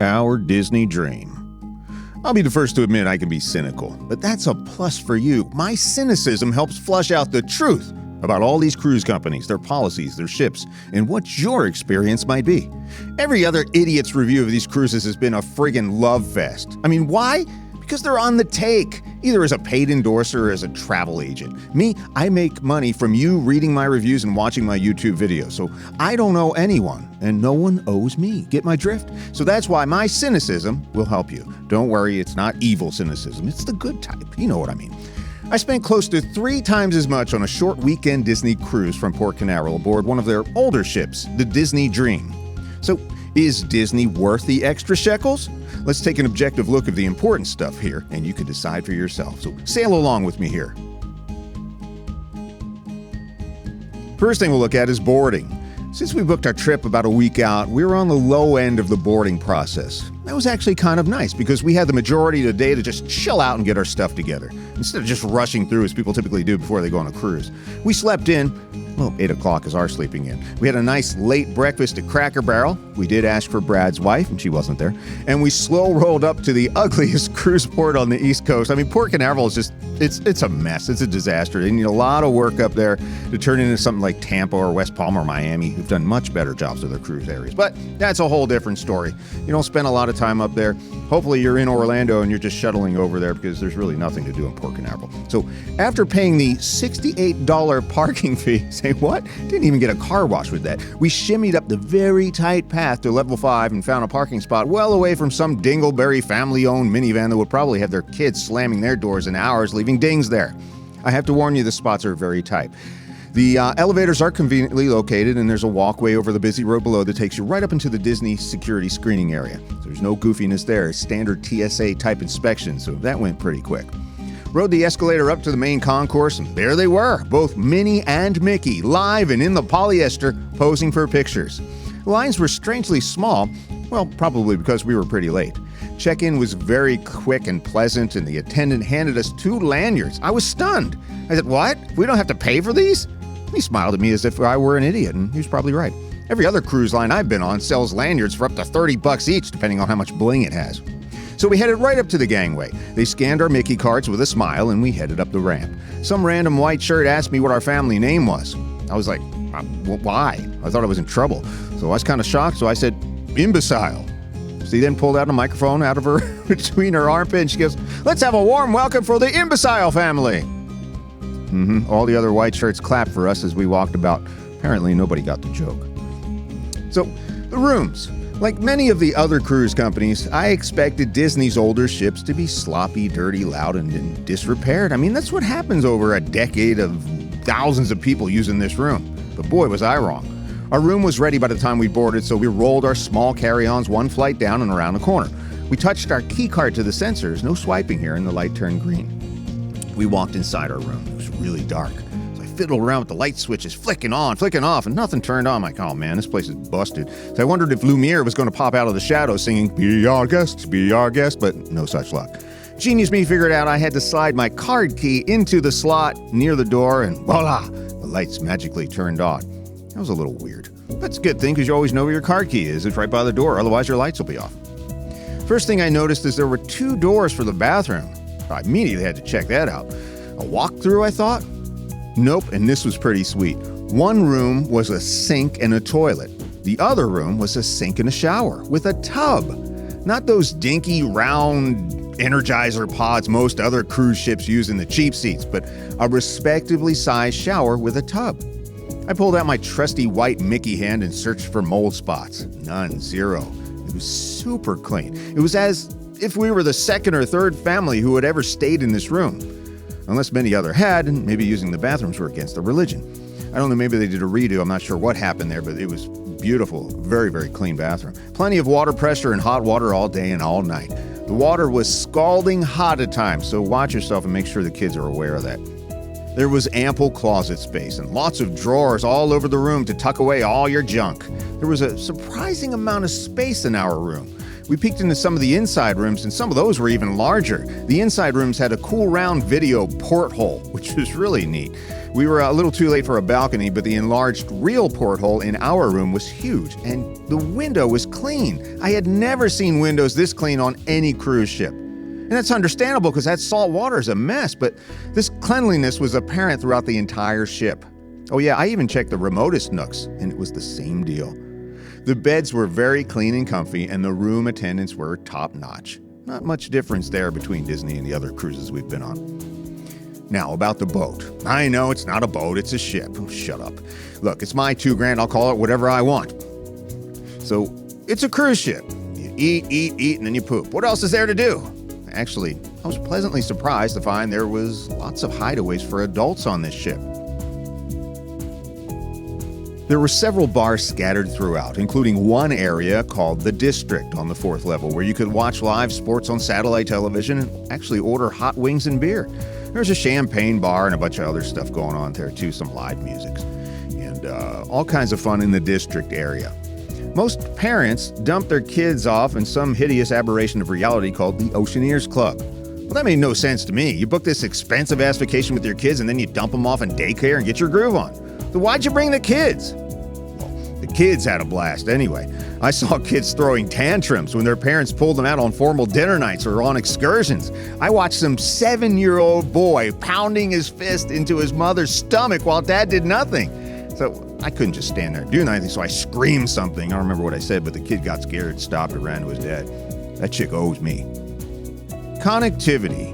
Our Disney dream. I'll be the first to admit I can be cynical, but that's a plus for you. My cynicism helps flush out the truth about all these cruise companies, their policies, their ships, and what your experience might be. Every other idiot's review of these cruises has been a friggin' love fest. I mean, why? Because they're on the take, either as a paid endorser or as a travel agent. Me, I make money from you reading my reviews and watching my YouTube videos, so I don't owe anyone, and no one owes me. Get my drift? So that's why my cynicism will help you. Don't worry, it's not evil cynicism, it's the good type. You know what I mean. I spent close to 3 times as much on a short weekend Disney cruise from Port Canaveral aboard one of their older ships, the Disney Dream. So, is Disney worth the extra shekels? Let's take an objective look at the important stuff here, and you can decide for yourself. So sail along with me here. First thing we'll look at is boarding. Since we booked our trip about a week out, we were on the low end of the boarding process. That was actually kind of nice because we had the majority of the day to just chill out and get our stuff together, instead of just rushing through as people typically do before they go on a cruise. We slept in. Well, 8 o'clock is our sleeping in. We had a nice late breakfast at Cracker Barrel. We did ask for Brad's wife, and she wasn't there. And we slow rolled up to the ugliest cruise port on the East Coast. I mean, Port Canaveral is just, it's a mess. It's a disaster. They need a lot of work up there to turn into something like Tampa or West Palm or Miami, who've done much better jobs with their cruise areas. But that's a whole different story. You don't spend a lot of time up there. Hopefully you're in Orlando and you're just shuttling over there because there's really nothing to do in Port Canaveral. So after paying the $68 parking fee, say what? Didn't even get a car wash with that. We shimmied up the very tight path to level 5 and found a parking spot well away from some dingleberry family-owned minivan that would probably have their kids slamming their doors in hours, leaving dings there. I have to warn you, the spots are very tight. The elevators are conveniently located, and there's a walkway over the busy road below that takes you right up into the Disney security screening area. So there's no goofiness there. Standard TSA type inspection, so that went pretty quick. Rode the escalator up to the main concourse, and there they were, both Minnie and Mickey, live and in the polyester, posing for pictures. The lines were strangely small, well, probably because we were pretty late. Check-in was very quick and pleasant, and the attendant handed us 2 lanyards. I was stunned. I said, "What? We don't have to pay for these?" He smiled at me as if I were an idiot, and he was probably right. Every other cruise line I've been on sells lanyards for up to $30 each, depending on how much bling it has. So we headed right up to the gangway. They scanned our Mickey cards with a smile, and we headed up the ramp. Some random white shirt asked me what our family name was. I was like, why? I thought I was in trouble. So I was kind of shocked, so I said, "Imbecile." She then pulled out a microphone out of her between her armpit, and she goes, "Let's have a warm welcome for the Imbecile family." All the other white shirts clapped for us as we walked about. Apparently, nobody got the joke. So, the rooms. Like many of the other cruise companies, I expected Disney's older ships to be sloppy, dirty, loud, and in disrepaired. I mean, that's what happens over a decade of thousands of people using this room. But boy, was I wrong. Our room was ready by the time we boarded, so we rolled our small carry-ons 1 flight down and around the corner. We touched our key card to the sensors, no swiping here, and the light turned green. We walked inside our room. It was really dark. So I fiddled around with the light switches, flicking off, and nothing turned on. I'm like, oh man, this place is busted. So I wondered if Lumiere was going to pop out of the shadows singing, be our guest, but no such luck. Genius me figured out I had to slide my card key into the slot near the door, and voila, the lights magically turned on. That was a little weird. That's a good thing because you always know where your card key is. It's right by the door, otherwise your lights will be off. First thing I noticed is there were 2 doors for the bathroom. I immediately had to check that out. A walkthrough, I thought? Nope, and this was pretty sweet. One room was a sink and a toilet. The other room was a sink and a shower with a tub. Not those dinky, round Energizer pods most other cruise ships use in the cheap seats, but a respectably sized shower with a tub. I pulled out my trusty white Mickey hand and searched for mold spots. None, 0. It was super clean. It was as if we were the second or third family who had ever stayed in this room. Unless many other had, and maybe using the bathrooms were against the religion. I don't know, maybe they did a redo, I'm not sure what happened there, but it was beautiful. Very, very clean bathroom. Plenty of water pressure and hot water all day and all night. The water was scalding hot at times, so watch yourself and make sure the kids are aware of that. There was ample closet space and lots of drawers all over the room to tuck away all your junk. There was a surprising amount of space in our room. We peeked into some of the inside rooms, and some of those were even larger. The inside rooms had a cool round video porthole, which was really neat. We were a little too late for a balcony, but the enlarged real porthole in our room was huge, and the window was clean. I had never seen windows this clean on any cruise ship. And that's understandable because that salt water is a mess, but this cleanliness was apparent throughout the entire ship. Oh yeah, I even checked the remotest nooks, and it was the same deal. The beds were very clean and comfy, and the room attendants were top-notch. Not much difference there between Disney and the other cruises we've been on. Now, about the boat. I know it's not a boat, it's a ship. Oh, shut up. Look, it's my $2,000, I'll call it whatever I want. So, it's a cruise ship. You eat, and then you poop. What else is there to do? Actually, I was pleasantly surprised to find there was lots of hideaways for adults on this ship. There were several bars scattered throughout, including one area called the District on the 4th level, where you could watch live sports on satellite television and actually order hot wings and beer. There's a champagne bar and a bunch of other stuff going on there too, some live music, and all kinds of fun in the District area. Most parents dump their kids off in some hideous aberration of reality called the Oceaneers Club. Well, that made no sense to me. You book this expensive-ass vacation with your kids and then you dump them off in daycare and get your groove on. So why'd you bring the kids? Well, the kids had a blast anyway. I saw kids throwing tantrums when their parents pulled them out on formal dinner nights or on excursions. I watched some 7-year-old boy pounding his fist into his mother's stomach while dad did nothing. So I couldn't just stand there and do nothing, so I screamed something. I don't remember what I said, but the kid got scared, stopped, and ran to his dad. That chick owes me. Connectivity.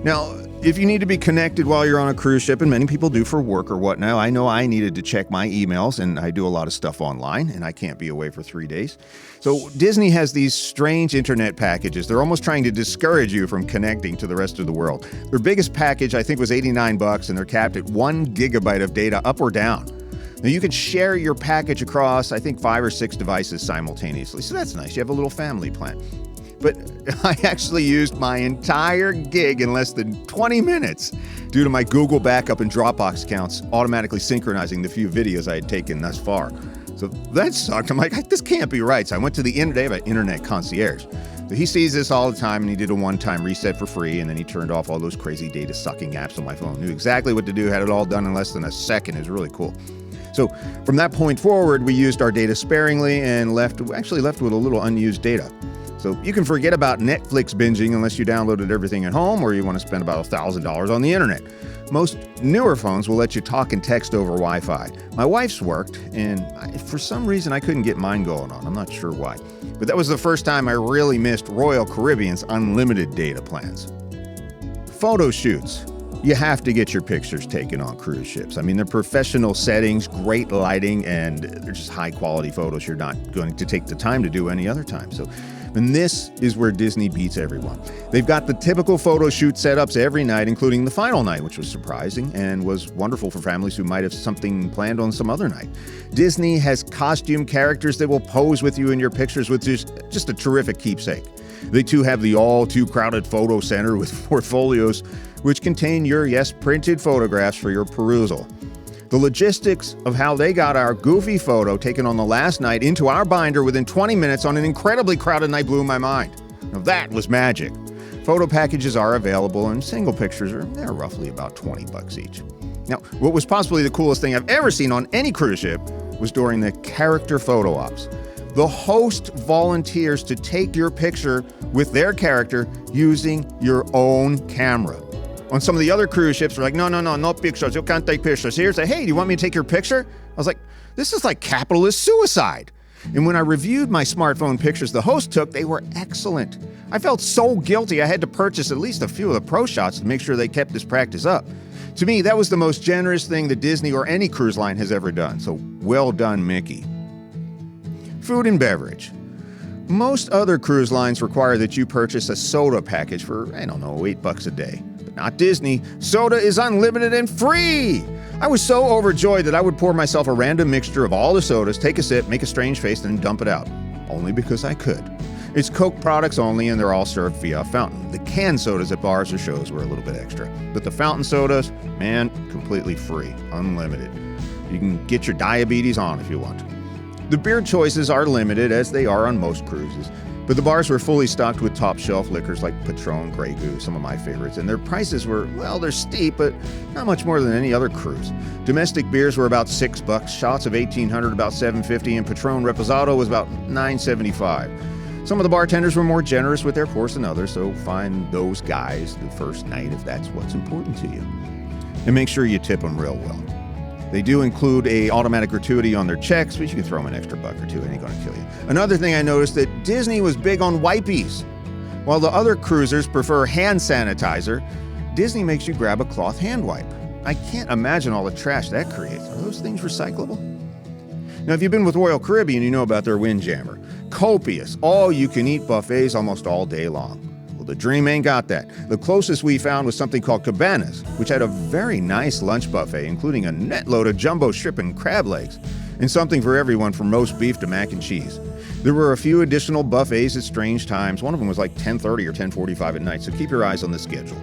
Now, if you need to be connected while you're on a cruise ship, and many people do for work or whatnot, I know I needed to check my emails, and I do a lot of stuff online, and I can't be away for 3 days. So Disney has these strange internet packages. They're almost trying to discourage you from connecting to the rest of the world. Their biggest package, I think, was $89, and they're capped at 1 gigabyte of data up or down. Now, you can share your package across, I think, 5 or 6 devices simultaneously, so that's nice. You have a little family plan. But I actually used my entire gig in less than 20 minutes due to my Google backup and Dropbox accounts automatically synchronizing the few videos I had taken thus far. So that sucked. I'm like, this can't be right. So I went to the internet concierge. So he sees this all the time, and he did a one-time reset for free, and then he turned off all those crazy data-sucking apps on my phone. Knew exactly what to do, had it all done in less than a second. It was really cool. So from that point forward, we used our data sparingly and left with a little unused data. So you can forget about Netflix binging unless you downloaded everything at home or you want to spend about $1,000 on the internet. Most newer phones will let you talk and text over Wi-Fi. My wife's worked, and for some reason I couldn't get mine going on. I'm not sure why. But that was the first time I really missed Royal Caribbean's unlimited data plans. Photo shoots. You have to get your pictures taken on cruise ships. I mean, they're professional settings, great lighting, and they're just high-quality photos you're not going to take the time to do any other time. And this is where Disney beats everyone. They've got the typical photo shoot setups every night, including the final night, which was surprising and was wonderful for families who might have something planned on some other night. Disney has costume characters that will pose with you in your pictures, which is just a terrific keepsake. They too have the all-too-crowded photo center with portfolios, which contain your, printed photographs for your perusal. The logistics of how they got our goofy photo taken on the last night into our binder within 20 minutes on an incredibly crowded night blew my mind. Now that was magic. Photo packages are available and single pictures they're roughly about $20 each. Now, what was possibly the coolest thing I've ever seen on any cruise ship was during the character photo ops. The host volunteers to take your picture with their character using your own camera. On some of the other cruise ships, we're like, no pictures. You can't take pictures. Here, say, hey, do you want me to take your picture? I was like, this is like capitalist suicide. And when I reviewed my smartphone pictures the host took, they were excellent. I felt so guilty I had to purchase at least a few of the pro shots to make sure they kept this practice up. To me, that was the most generous thing that Disney or any cruise line has ever done. So well done, Mickey. Food and beverage. Most other cruise lines require that you purchase a soda package for, $8 a day. Not Disney. Soda is unlimited and free! I was so overjoyed that I would pour myself a random mixture of all the sodas, take a sip, make a strange face, and dump it out. Only because I could. It's Coke products only, and they're all served via fountain. The canned sodas at bars or shows were a little bit extra. But the fountain sodas, man, completely free. Unlimited. You can get your diabetes on if you want. The beer choices are limited, as they are on most cruises. But the bars were fully stocked with top-shelf liquors like Patron, Grey Goose, some of my favorites, and their prices were, well, they're steep, but not much more than any other cruise. Domestic beers were about $6, shots of 1800 about $7.50, and Patron Reposado was about $9.75. Some of the bartenders were more generous with their pours than others, so find those guys the first night if that's what's important to you. And make sure you tip them real well. They do include a automatic gratuity on their checks, but you can throw them an extra buck or two. It ain't going to kill you. Another thing I noticed that Disney was big on wipies. While the other cruisers prefer hand sanitizer, Disney makes you grab a cloth hand wipe. I can't imagine all the trash that creates. Are those things recyclable? Now, if you've been with Royal Caribbean, you know about their Windjammer. Copious, all-you-can-eat buffets almost all day long. Well, the Dream ain't got that. The closest we found was something called Cabanas, which had a very nice lunch buffet, including a net load of jumbo shrimp and crab legs, and something for everyone from roast beef to mac and cheese. There were a few additional buffets at strange times. One of them was like 10:30 or 10:45 at night, so keep your eyes on the schedule.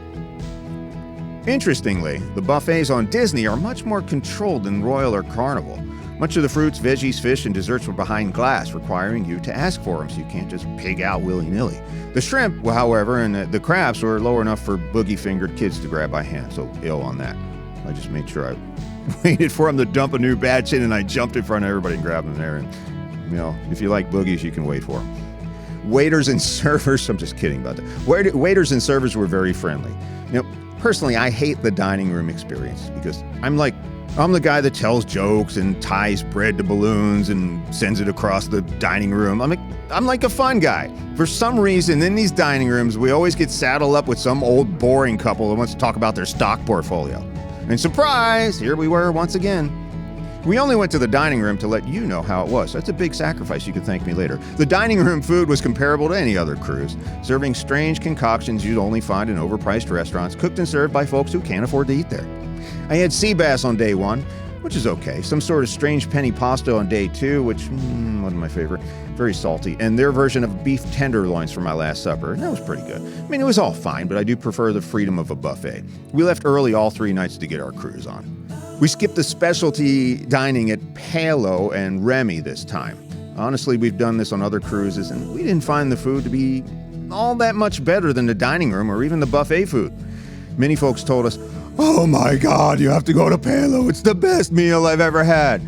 Interestingly, the buffets on Disney are much more controlled than Royal or Carnival. Much of the fruits, veggies, fish, and desserts were behind glass, requiring you to ask for them, so you can't just pig out willy-nilly. The shrimp, however, and the crabs were low enough for boogie-fingered kids to grab by hand, so ill on that. I just made sure I waited for them to dump a new batch in, and I jumped in front of everybody and grabbed them there. And, you know, if you like boogies, you can wait for them. Waiters and servers, I'm just kidding about that. Waiters and servers were very friendly. You know, personally, I hate the dining room experience because I'm the guy that tells jokes and ties bread to balloons and sends it across the dining room. I'm like a fun guy. For some reason, in these dining rooms, we always get saddled up with some old boring couple that wants to talk about their stock portfolio. And surprise, here we were once again. We only went to the dining room to let you know how it was. That's a big sacrifice. You can thank me later. The dining room food was comparable to any other cruise, serving strange concoctions you'd only find in overpriced restaurants, cooked and served by folks who can't afford to eat there. I had sea bass on day one, which is okay. Some sort of strange penny pasta on day two, which, one of my favorite, very salty, and their version of beef tenderloins for my last supper. And that was pretty good. I mean, it was all fine, but I do prefer the freedom of a buffet. We left early all 3 nights to get our cruise on. We skipped the specialty dining at Palo and Remy this time. Honestly, we've done this on other cruises, and we didn't find the food to be all that much better than the dining room or even the buffet food. Many folks told us, "Oh my God, you have to go to Palo. It's the best meal I've ever had."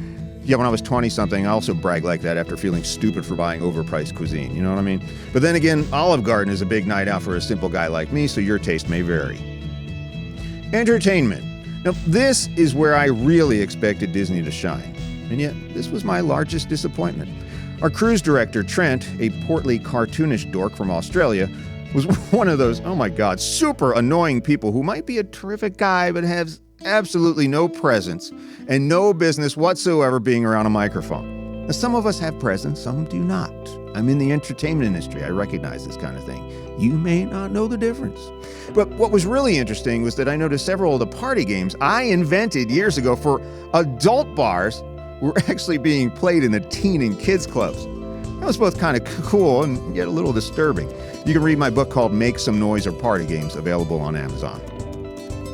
Yeah, when I was 20-something, I also bragged like that after feeling stupid for buying overpriced cuisine. You know what I mean? But then again, Olive Garden is a big night out for a simple guy like me, so your taste may vary. Entertainment. Now, this is where I really expected Disney to shine. And yet, this was my largest disappointment. Our cruise director, Trent, a portly, cartoonish dork from Australia, was one of those, oh my God, super annoying people who might be a terrific guy but has absolutely no presence and no business whatsoever being around a microphone. Now, some of us have presence, some do not. I'm in the entertainment industry. I recognize this kind of thing. You may not know the difference. But what was really interesting was that I noticed several of the party games I invented years ago for adult bars were actually being played in the teen and kids clubs. That was both kind of cool and yet a little disturbing. You can read my book called Make Some Noise or Party Games, available on Amazon.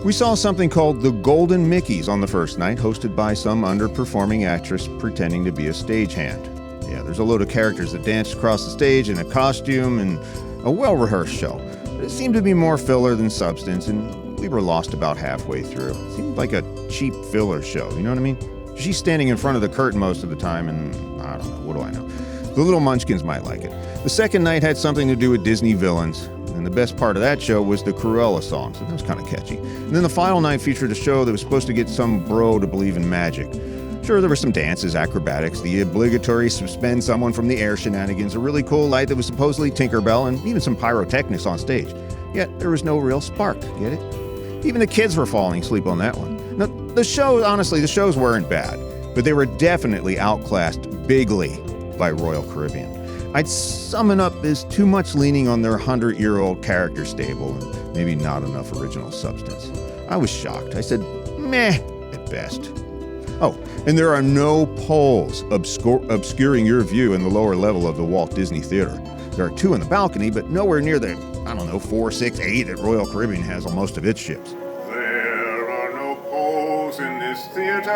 We saw something called the Golden Mickeys on the first night, hosted by some underperforming actress pretending to be a stagehand. Yeah, there's a load of characters that danced across the stage in a costume and a well-rehearsed show. But it seemed to be more filler than substance, and we were lost about halfway through. It seemed like a cheap filler show, you know what I mean? She's standing in front of the curtain most of the time, and I don't know, what do I know? The little munchkins might like it. The second night had something to do with Disney villains, and the best part of that show was the Cruella song, so that was kind of catchy. And then the final night featured a show that was supposed to get some bro to believe in magic. Sure, there were some dances, acrobatics, the obligatory suspend someone from the air shenanigans, a really cool light that was supposedly Tinkerbell, and even some pyrotechnics on stage. Yet there was no real spark, get it? Even the kids were falling asleep on that one. Now, the shows weren't bad, but they were definitely outclassed bigly by Royal Caribbean. I'd sum it up as too much leaning on their 100-year-old character stable and maybe not enough original substance. I was shocked. I said, meh, at best. Oh, and there are no poles obscuring your view in the lower level of the Walt Disney Theater. There are 2 in the balcony, but nowhere near the, 4, 6, 8 that Royal Caribbean has on most of its ships. There are no poles in this theater.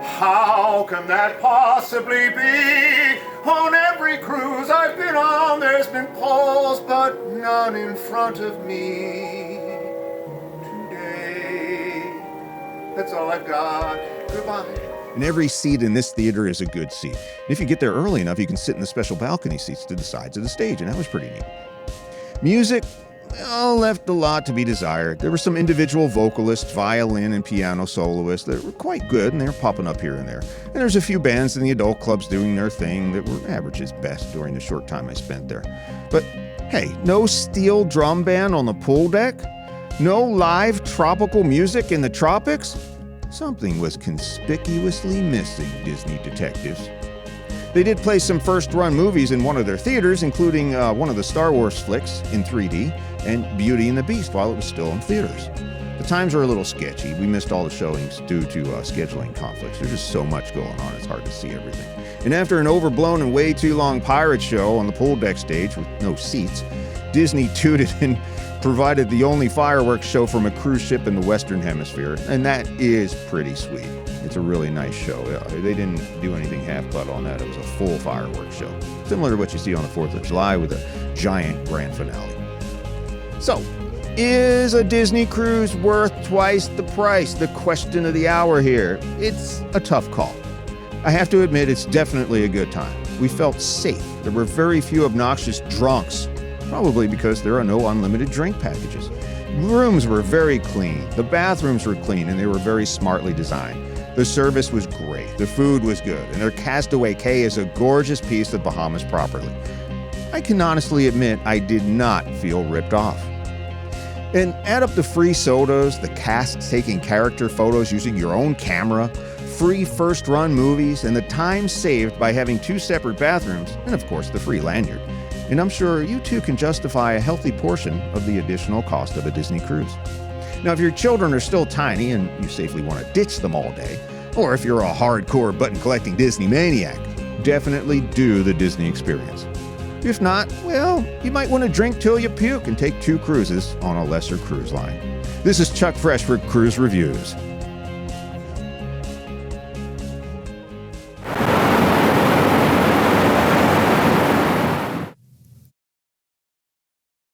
How can that possibly be? On every cruise I've been on, there's been Pauls, but none in front of me today. That's all I've got. Goodbye. And every seat in this theater is a good seat. And if you get there early enough, you can sit in the special balcony seats to the sides of the stage, and that was pretty neat. Music, well, left a lot to be desired. There were some individual vocalists, violin and piano soloists that were quite good, and they were popping up here and there. And there's a few bands in the adult clubs doing their thing that were average at best during the short time I spent there. But hey, no steel drum band on the pool deck? No live tropical music in the tropics? Something was conspicuously missing, Disney detectives. They did play some first-run movies in one of their theaters, including one of the Star Wars flicks in 3D and Beauty and the Beast while it was still in theaters. The times are a little sketchy. We missed all the showings due to scheduling conflicts. There's just so much going on, it's hard to see everything. And after an overblown and way too long pirate show on the pool deck stage with no seats, Disney tooted and provided the only fireworks show from a cruise ship in the Western Hemisphere, and that is pretty sweet. It's a really nice show. They didn't do anything half-butt on that. It was a full fireworks show, similar to what you see on the 4th of July with a giant grand finale. So, is a Disney cruise worth twice the price? The question of the hour here. It's a tough call. I have to admit, it's definitely a good time. We felt safe. There were very few obnoxious drunks, probably because there are no unlimited drink packages. Rooms were very clean. The bathrooms were clean, and they were very smartly designed. The service was great. The food was good, and their Castaway Cay is a gorgeous piece of Bahamas property. I can honestly admit I did not feel ripped off. And add up the free sodas, the cast taking character photos using your own camera, free first-run movies, and the time saved by having 2 separate bathrooms, and of course the free lanyard. And I'm sure you too can justify a healthy portion of the additional cost of a Disney cruise. Now, if your children are still tiny and you safely want to ditch them all day, or if you're a hardcore button-collecting Disney maniac, definitely do the Disney experience. If not, well, you might want to drink till you puke and take 2 cruises on a lesser cruise line. This is Chuck Fresh for Cruise Reviews.